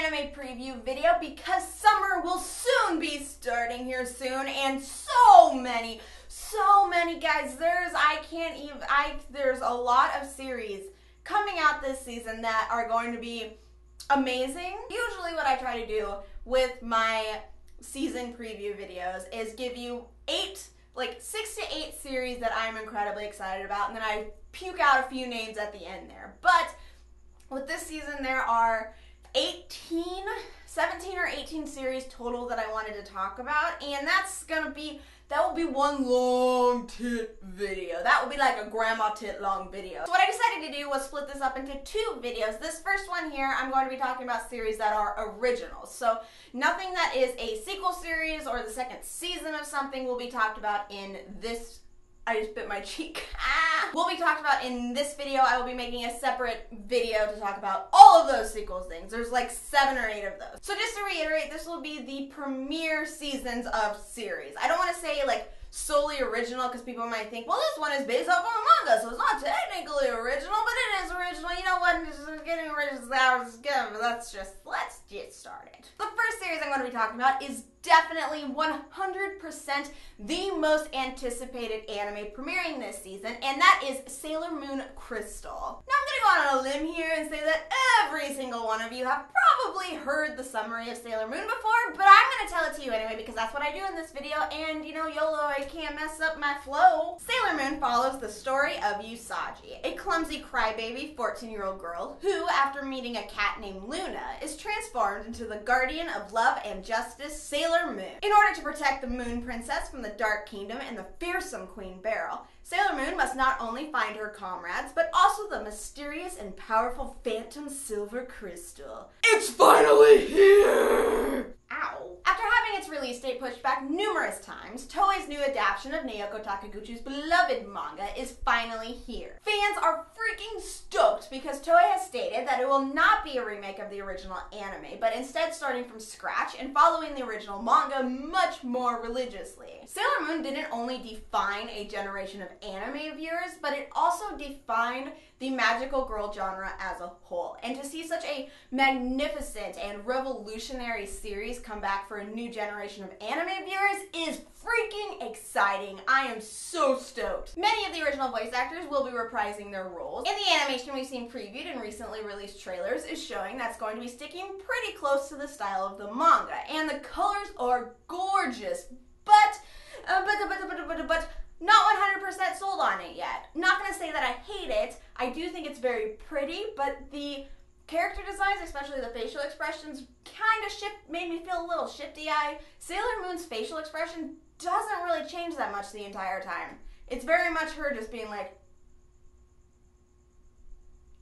anime preview video because summer will soon be starting here soon, and so many guys, there's a lot of series coming out this season that are going to be amazing. Usually what I try to do with my season preview videos is give you 6 to 8 series that I'm incredibly excited about, and then I puke out a few names at the end there. But with this season, there are 17 or 18 series total that I wanted to talk about, and that will be one long tit video. That will be like a grandma tit long video. So what I decided to do was split this up into 2 videos. This first one here, I'm going to be talking about series that are originals. So nothing that is a sequel series or the second season of something will be talked about in this. I just bit my cheek. Will be talked about in this video. I will be making a separate video to talk about all of those sequels things. There's like 7 or 8 of those. So just to reiterate, this will be the premiere seasons of series. I don't want to say like solely original because people might think, well, this one is based off of a manga, so it's not technically original, but it is original. You know what? Getting original, let's get started. The first series I'm going to be talking about is definitely 100% the most anticipated anime premiering this season, and that is Sailor Moon Crystal. Now I'm going to go on a limb here and say that every single one of you have probably heard the summary of Sailor Moon before, but I'm going to tell it to you anyway because that's what I do in this video, and you know, YOLO, I can't mess up my flow. Sailor Moon follows the story of Usagi, a clumsy crybaby 14-year-old girl who, after meeting a cat named Luna, is transformed into the guardian of love and justice, Sailor Moon. In order to protect the Moon Princess from the Dark Kingdom and the fearsome Queen Beryl, Sailor Moon must not only find her comrades, but also the mysterious and powerful Phantom Silver Crystal. It's finally here! Ow. After having its release date pushed back numerous times, Toei's new adaptation of Naoko Takiguchi's beloved manga is finally here. Fans are freaking stoked because Toei has stated that it will not be a remake of the original anime, but instead starting from scratch and following the original manga much more religiously. Sailor Moon didn't only define a generation of anime viewers, but it also defined the magical girl genre as a whole. And to see such a magnificent and revolutionary series come back for a new generation of anime viewers is freaking exciting. I am so stoked. Many of the original voice actors will be reprising their roles, and the animation we've seen previewed in recently released trailers is showing that's going to be sticking pretty close to the style of the manga, and the colors are gorgeous, but not 100% sold on it yet. Not gonna say that I hate it. I do think it's very pretty, but the character designs, especially the facial expressions, kind of made me feel a little shifty-eyed. Sailor Moon's facial expression doesn't really change that much the entire time. It's very much her just being like,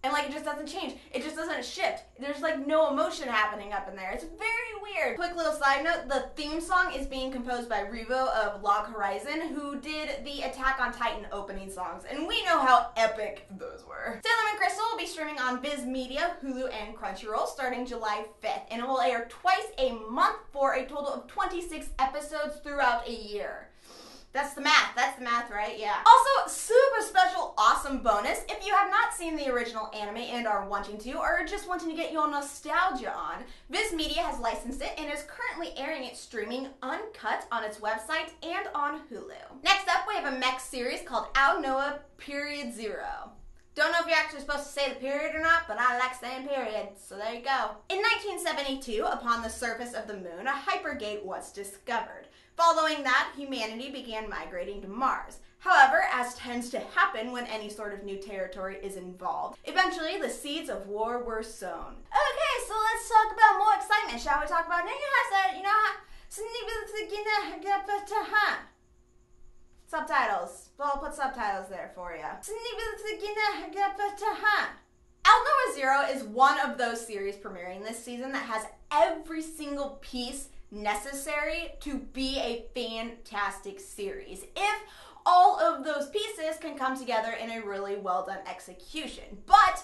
and like it just doesn't change. It just doesn't shift. There's like no emotion happening up in there. It's very weird. Quick little side note, the theme song is being composed by Revo of Log Horizon, who did the Attack on Titan opening songs, and we know how epic those were. Sailor Moon Crystal will be streaming on Viz Media, Hulu, and Crunchyroll starting July 5th, and it will air twice a month for a total of 26 episodes throughout a year. That's the math, right? Yeah. Also, super special, awesome bonus. If you have not seen the original anime and are wanting to, or just wanting to get your nostalgia on, Viz Media has licensed it and is currently airing it streaming uncut on its website and on Hulu. Next up, we have a mech series called Aldnoah.Zero. Don't know if you're actually supposed to say the period or not, but I like saying period, so there you go. In 1972, upon the surface of the moon, a hypergate was discovered. Following that, humanity began migrating to Mars. However, as tends to happen when any sort of new territory is involved, eventually the seeds of war were sown. Okay, so let's talk about more excitement. Shall we talk about subtitles? Well, I'll put subtitles there for you. Aldnoah.Zero is one of those series premiering this season that has every single piece necessary to be a fantastic series, if all of those pieces can come together in a really well done execution. But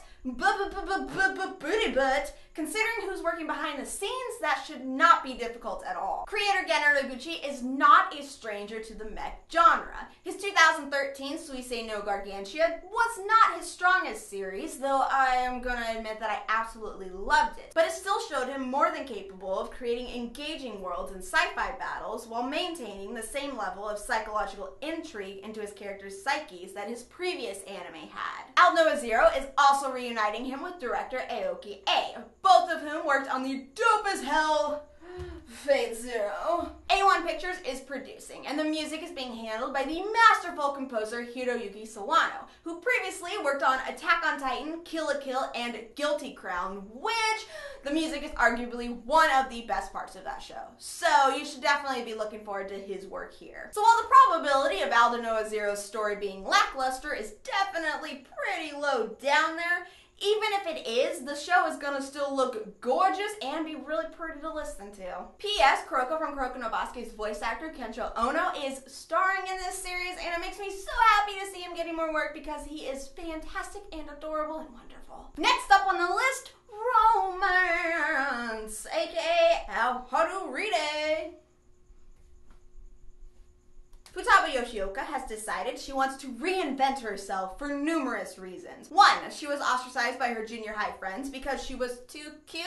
Considering who's working behind the scenes, that should not be difficult at all. Creator Gen Urobuchi is not a stranger to the mech genre. His 2013 Suisei no Gargantia was not his strongest series, though I am gonna admit that I absolutely loved it. But it still showed him more than capable of creating engaging worlds and sci-fi battles while maintaining the same level of psychological intrigue into his characters' psyches that his previous anime had. Aldnoah.Zero is also reuniting him with director Aoki A, both of whom worked on the dope as hell Fate Zero. A1 Pictures is producing, and the music is being handled by the masterful composer Hiroyuki Sawano, who previously worked on Attack on Titan, Kill la Kill, and Guilty Crown, which the music is arguably one of the best parts of that show. So you should definitely be looking forward to his work here. So while the probability of Aldnoah.Zero's story being lackluster is definitely pretty low down there, even if it is, the show is gonna still look gorgeous and be really pretty to listen to. P.S. Kuroko from Kuroko no Basuke's voice actor Kencho Ono is starring in this series, and it makes me so happy to see him getting more work because he is fantastic and adorable and wonderful. Next up on the list, romance, aka Haru Ride. Futaba Yoshioka has decided she wants to reinvent herself for numerous reasons. 1, she was ostracized by her junior high friends because she was too cute?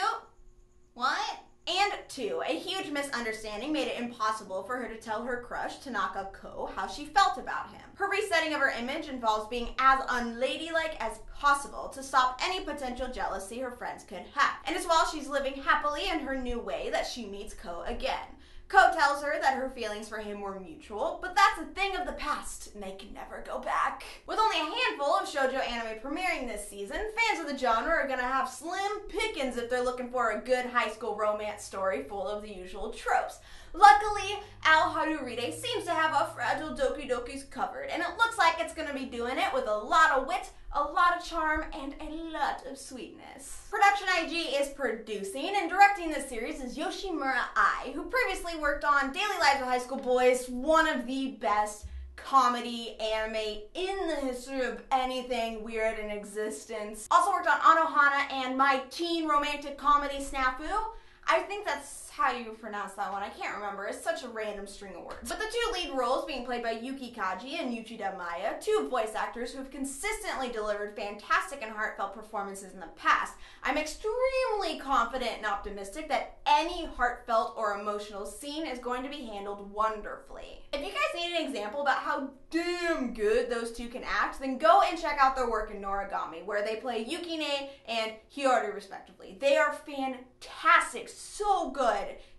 What? And 2, a huge misunderstanding made it impossible for her to tell her crush, Tanaka Ko, how she felt about him. Her resetting of her image involves being as unladylike as possible to stop any potential jealousy her friends could have. And it's while she's living happily in her new way that she meets Ko again. Ko tells her that her feelings for him were mutual, but that's a thing of the past, and they can never go back. With only a handful of shoujo anime premiering this season, fans of the genre are gonna have slim pickings if they're looking for a good high school romance story full of the usual tropes. Luckily, Haru Ride seems to have a fragile Doki Doki's covered, and it looks like it's gonna be doing it with a lot of wit, a lot of charm, and a lot of sweetness. Production IG is producing, and directing this series is Yoshimura Ai, who previously worked on Daily Lives of High School Boys, one of the best comedy anime in the history of anything weird in existence. Also worked on Anohana and my teen romantic comedy Snafu. I think that's how you pronounce that one. I can't remember. It's such a random string of words. But the 2 lead roles being played by Yuki Kaji and Uchida Maya, 2 voice actors who have consistently delivered fantastic and heartfelt performances in the past. I'm extremely confident and optimistic that any heartfelt or emotional scene is going to be handled wonderfully. If you guys need an example about how damn good those 2 can act, then go and check out their work in Noragami, where they play Yukine and Hiyori respectively. They are fantastic, so good.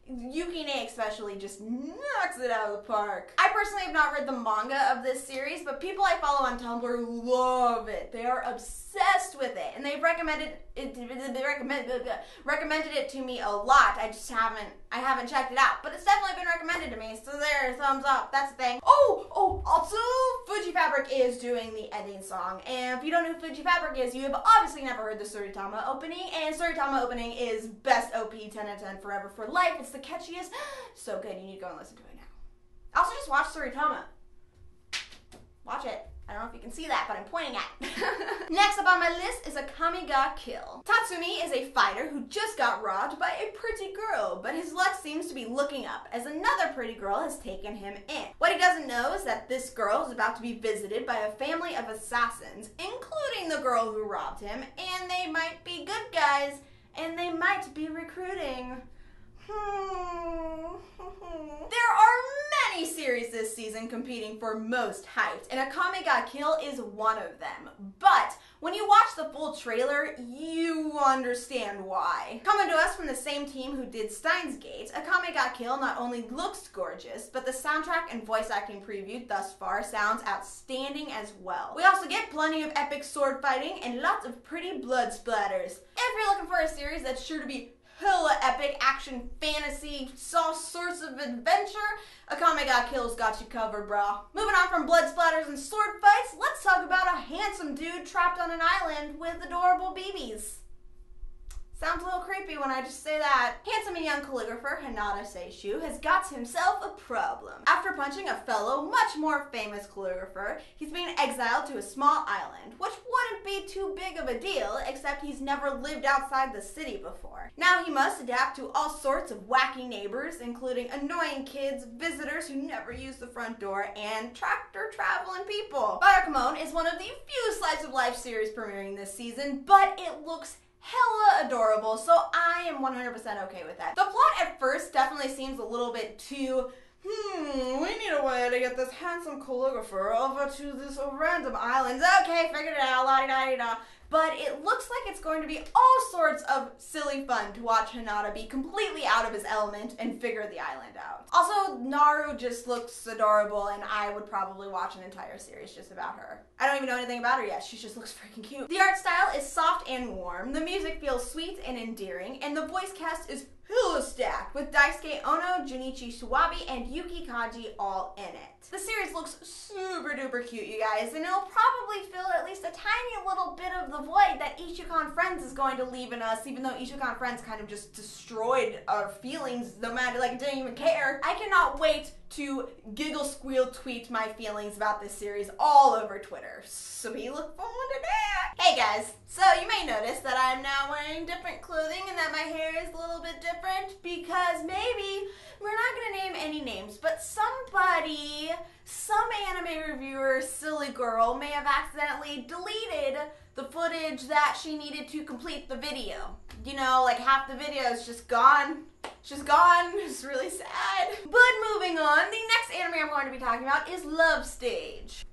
Yukine especially just knocks it out of the park. I personally have not read the manga of this series, but people I follow on Tumblr love it. They are obsessed with it, and they've recommended it to me a lot. I haven't checked it out, but it's definitely been recommended to me, so there, thumbs up, that's the thing. Also, Fuji Fabric is doing the ending song, and if you don't know who Fuji Fabric is, you have obviously never heard the Suritama opening, and Suritama opening is best OP 10 out of 10 forever for life. It's the catchiest, so good, you need to go and listen to it now. Also, just watch Suritama. Watch it. I don't know if you can see that, but I'm pointing at it. Next up on my list is Akame ga Kill. Tatsumi is a fighter who just got robbed by a pretty girl, but his luck seems to be looking up as another pretty girl has taken him in. What he doesn't know is that this girl is about to be visited by a family of assassins, including the girl who robbed him, and they might be good guys, and they might be recruiting. There are many series this season competing for most hyped, and Akame ga Kill is one of them. But when you watch the full trailer, you understand why. Coming to us from the same team who did Steins Gate, Akame ga Kill not only looks gorgeous, but the soundtrack and voice acting preview thus far sounds outstanding as well. We also get plenty of epic sword fighting and lots of pretty blood splatters. If you're looking for a series that's sure to be hella epic action fantasy, all sorts of adventure, Akame ga Kill's got you covered, brah. Moving on from blood splatters and sword fights, let's talk about a handsome dude trapped on an island with adorable BBs. Sounds a little creepy, when I just say that. Handsome and young calligrapher Hinata Seishu has got himself a problem. After punching a fellow, much more famous calligrapher, he's being exiled to a small island, which wouldn't be too big of a deal, except he's never lived outside the city before. Now he must adapt to all sorts of wacky neighbors, including annoying kids, visitors who never use the front door, and tractor traveling people. Barakamon is one of the few slice of life series premiering this season, but it looks hella adorable, so I am 100% okay with that. The plot at first definitely seems a little bit too, we need a way to get this handsome calligrapher over to this random island. Okay, figured it out, la-di-da-di-da. But it looks like it's going to be all sorts of silly fun to watch Hinata be completely out of his element and figure the island out. Also, Naru just looks adorable, and I would probably watch an entire series just about her. I don't even know anything about her yet, she just looks freaking cute. The art style is soft and warm, the music feels sweet and endearing, and the voice cast is hella stacked, with Daisuke Ono, Junichi Suwabi, and Yuki Kaji all in it. The series looks super duper cute, you guys, and it'll probably fill at least a tiny little bit of the void that Ichikon Friends is going to leave in us, even though Ichikon Friends kind of just destroyed our feelings, no matter, like, didn't even care. I cannot wait to giggle squeal tweet my feelings about this series all over Twitter, so we look forward to that. Hey guys, so you may notice that I'm now wearing different clothing and that my hair is a little bit different because maybe, we're not gonna name any names, but somebody, some anime reviewer, silly girl, may have accidentally deleted the footage that she needed to complete the video. You know, like half the video is just gone. She's gone. It's really sad. But moving on, the next anime I'm going to be talking about is Love Stage.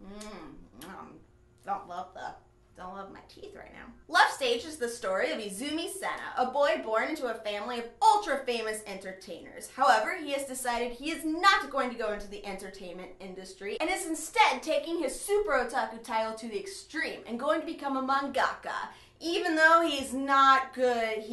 Don't love my teeth right now. Love Stage is the story of Izumi Sena, a boy born into a family of ultra-famous entertainers. However, he has decided he is not going to go into the entertainment industry and is instead taking his super otaku title to the extreme and going to become a mangaka. Even though he's not good,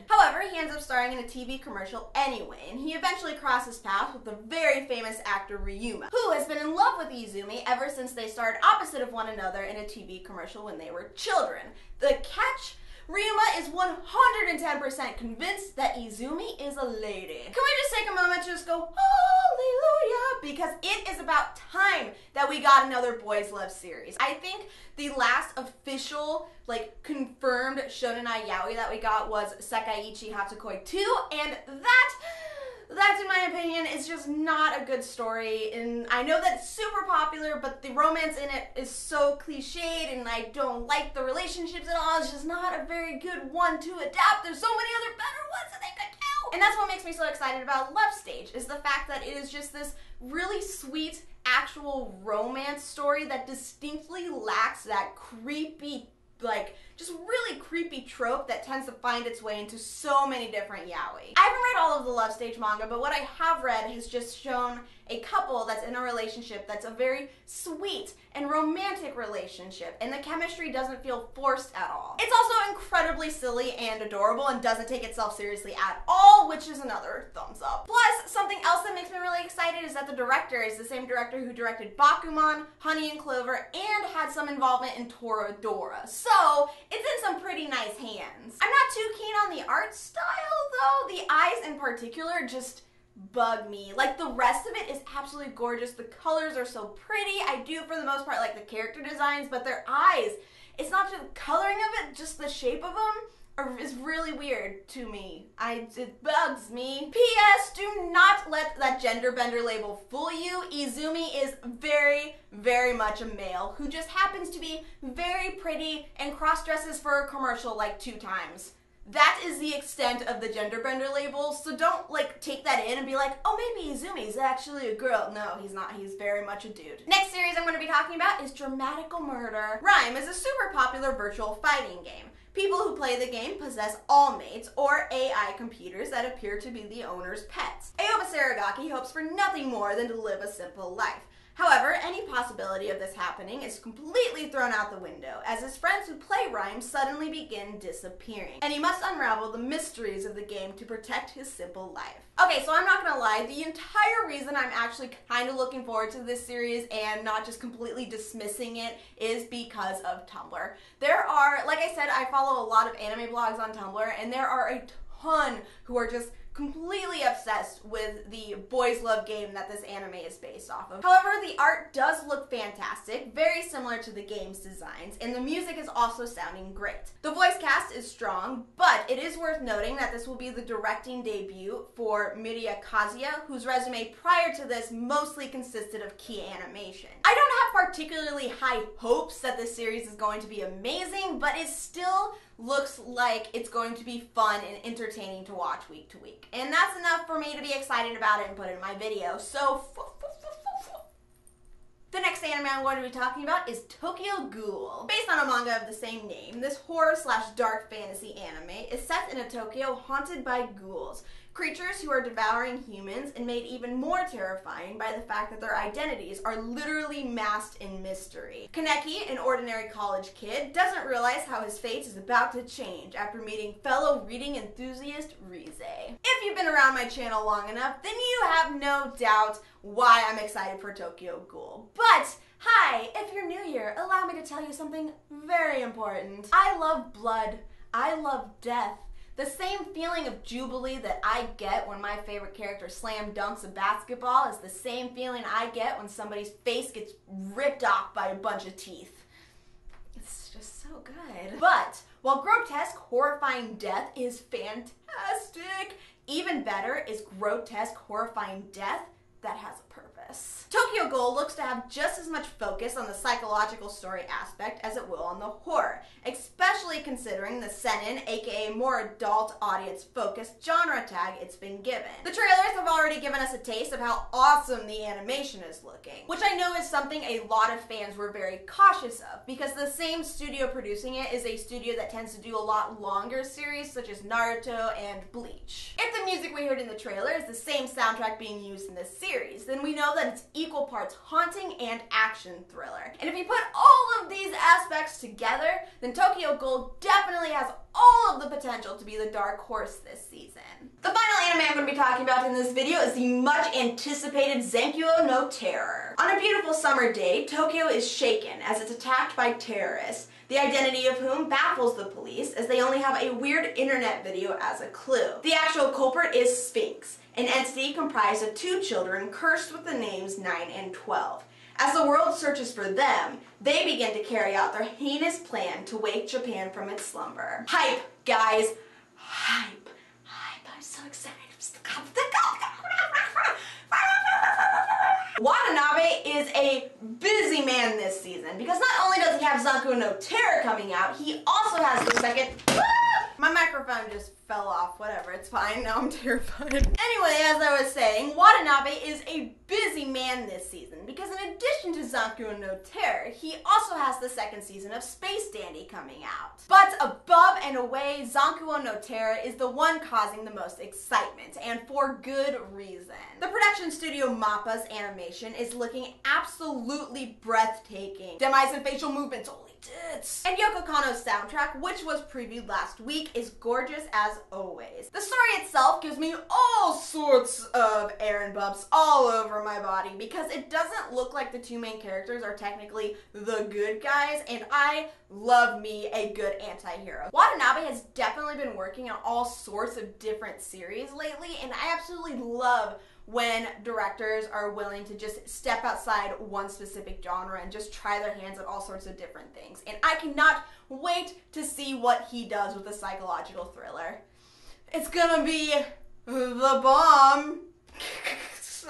However, he ends up starring in a TV commercial anyway, and he eventually crosses paths with the very famous actor Ryuma, who has been in love with Izumi ever since they starred opposite of one another in a TV commercial when they were children. The catch? Ryuma is 110% convinced that Izumi is a lady. Can we just take a moment to just go, hallelujah? Because it is about time that we got another boys love series. I think the last official, like, confirmed shonen yaoi that we got was Sekaiichi Hatsukoi 2, and that, in my opinion, is just not a good story, and I know that it's super popular, but the romance in it is so cliched, and I don't like the relationships at all. It's just not a very good one to adapt. There's so many other better ones that they could do. And that's what makes me so excited about Love Stage, is the fact that it is just this really sweet, actual romance story that distinctly lacks that creepy, like, just really creepy trope that tends to find its way into so many different yaoi. I haven't read all of the Love Stage manga, but what I have read has just shown a couple that's in a relationship that's a very sweet and romantic relationship, and the chemistry doesn't feel forced at all. It's also incredibly silly and adorable and doesn't take itself seriously at all, which is another thumbs up. Plus, something else that makes me really excited is that the director is the same director who directed Bakuman, Honey and Clover, and had some involvement in Toradora. So, it's in some pretty nice hands. I'm not too keen on the art style though. The eyes in particular just bug me. Like, the rest of it is absolutely gorgeous. The colors are so pretty. I do, for the most part, like the character designs, but their eyes, it's not just the coloring of it, just the shape of them is really weird to me. It bugs me. P.S. Do not let that gender bender label fool you. Izumi is very, very much a male who just happens to be very pretty and cross-dresses for a commercial like 2 times. That is the extent of the gender bender label, so don't, like, take that in and be like, oh, maybe Izumi's actually a girl. No, he's not. He's very much a dude. Next series I'm going to be talking about is DRAMAtical Murder. Rime is a super popular virtual fighting game. People who play the game possess all mates, or AI computers that appear to be the owner's pets. Aoba Saragaki hopes for nothing more than to live a simple life. However, any possibility of this happening is completely thrown out the window, as his friends who play Rhyme suddenly begin disappearing, and he must unravel the mysteries of the game to protect his simple life. Okay, so I'm not gonna lie, the entire reason I'm actually kind of looking forward to this series and not just completely dismissing it is because of Tumblr. There are, like I said, I follow a lot of anime blogs on Tumblr, and there are a ton who are just completely obsessed with the boys love game that this anime is based off of. However, the art does look fantastic, very similar to the game's designs, and the music is also sounding great. The voice cast is strong, but it is worth noting that this will be the directing debut for Miria Kazuya, whose resume prior to this mostly consisted of key animation. I don't have particularly high hopes that this series is going to be amazing, but it still looks like it's going to be fun and entertaining to watch week to week. And that's enough for me to be excited about it and put it in my video. So, the next anime I'm going to be talking about is Tokyo Ghoul. Based on a manga of the same name, this horror/dark fantasy anime is set in a Tokyo haunted by ghouls, creatures who are devouring humans and made even more terrifying by the fact that their identities are literally masked in mystery. Kaneki, an ordinary college kid, doesn't realize how his fate is about to change after meeting fellow reading enthusiast Rize. If you've been around my channel long enough, then you have no doubt why I'm excited for Tokyo Ghoul. But hi, if you're new here, allow me to tell you something very important. I love blood. I love death. The same feeling of jubilee that I get when my favorite character slam dunks a basketball is the same feeling I get when somebody's face gets ripped off by a bunch of teeth. It's just so good. But while grotesque, horrifying death is fantastic, even better is grotesque, horrifying death that has a purpose. Tokyo Ghoul looks to have just as much focus on the psychological story aspect as it will on the horror, especially considering the seinen, aka more adult audience focused genre tag it's been given. The trailers have already given us a taste of how awesome the animation is looking, which I know is something a lot of fans were very cautious of, because the same studio producing it is a studio that tends to do a lot longer series such as Naruto and Bleach. If the music we heard in the trailer is the same soundtrack being used in this series, then we know that it's equal parts haunting and action thriller. And if you put all of these aspects together, then Tokyo Ghoul definitely has all of the potential to be the dark horse this season. The final anime I'm going to be talking about in this video is the much anticipated Zankyou no Terror. On a beautiful summer day, Tokyo is shaken as it's attacked by terrorists, the identity of whom baffles the police as they only have a weird internet video as a clue. The actual culprit is Sphinx, an entity comprised of two children cursed with the names 9 and 12. As the world searches for them, they begin to carry out their heinous plan to wake Japan from its slumber. Hype, guys. Hype. Hype. I'm so excited. Watanabe is a busy man this season, because not only does he have Zankyou no Terror coming out, he also has the second... My microphone just fell off, whatever, it's fine, now I'm terrified. Anyway, as I was saying, Watanabe is a busy man this season, because in addition to Zankyou no Terror, he also has the second season of Space Dandy coming out. But above and away, Zankyou no Terror is the one causing the most excitement, and for good reason. The production studio MAPPA's animation is looking absolutely breathtaking. Demis and facial movements, holy tits. And Yoko Kanno's soundtrack, which was previewed last week, is gorgeous as always. The story itself gives me all sorts of Aaron bumps all over my body, because it doesn't look like the two main characters are technically the good guys, and I love me a good anti-hero. Watanabe has definitely been working on all sorts of different series lately, and I absolutely love when directors are willing to just step outside one specific genre and just try their hands at all sorts of different things. And I cannot wait to see what he does with a psychological thriller. It's gonna be the bomb.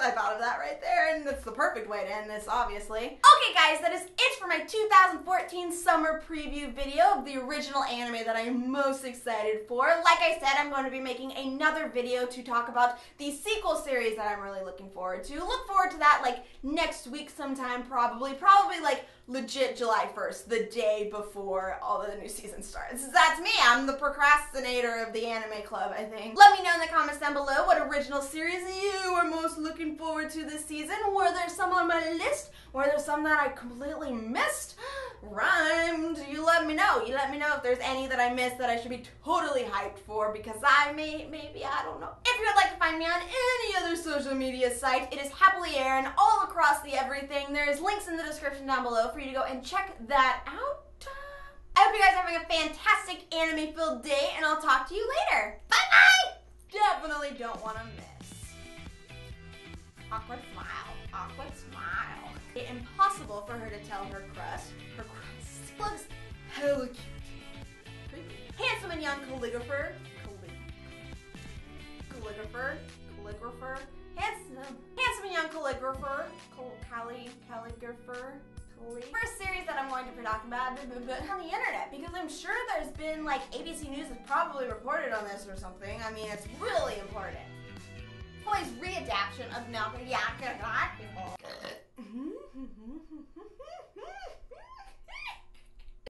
I thought of that right there, and that's the perfect way to end this, obviously. Okay guys, that is it for my 2014 summer preview video of the original anime that I am most excited for. Like I said, I'm going to be making another video to talk about the sequel series that I'm really looking forward to. Look forward to that like next week sometime, probably like legit July 1st, the day before all of the new season starts. That's me. I'm the procrastinator of the anime club, I think. Let me know in the comments down below what original series you are most looking forward to this season. Were there some on my list? Were there some that I completely missed? Rhymed. You let me know. You let me know if there's any that I missed that I should be totally hyped for, because maybe, I don't know. If you would like to find me on any other social media site, it is HappiLeeErin all across the everything. There's links in the description down below for you to go and check that out. I hope you guys are having a fantastic anime-filled day, and I'll talk to you later. Bye-bye! Definitely don't want to miss. Awkward smile. Awkward smile. It's impossible for her to tell her crust. Her crust looks hella cute. Creepy. Handsome and young calligrapher. Handsome and young calligrapher. Calligrapher. First series that I'm going to be talking about on the internet, because I'm sure there's been like ABC News has probably reported on this or something. I mean, it's really important. Boys readaptation of Naruto.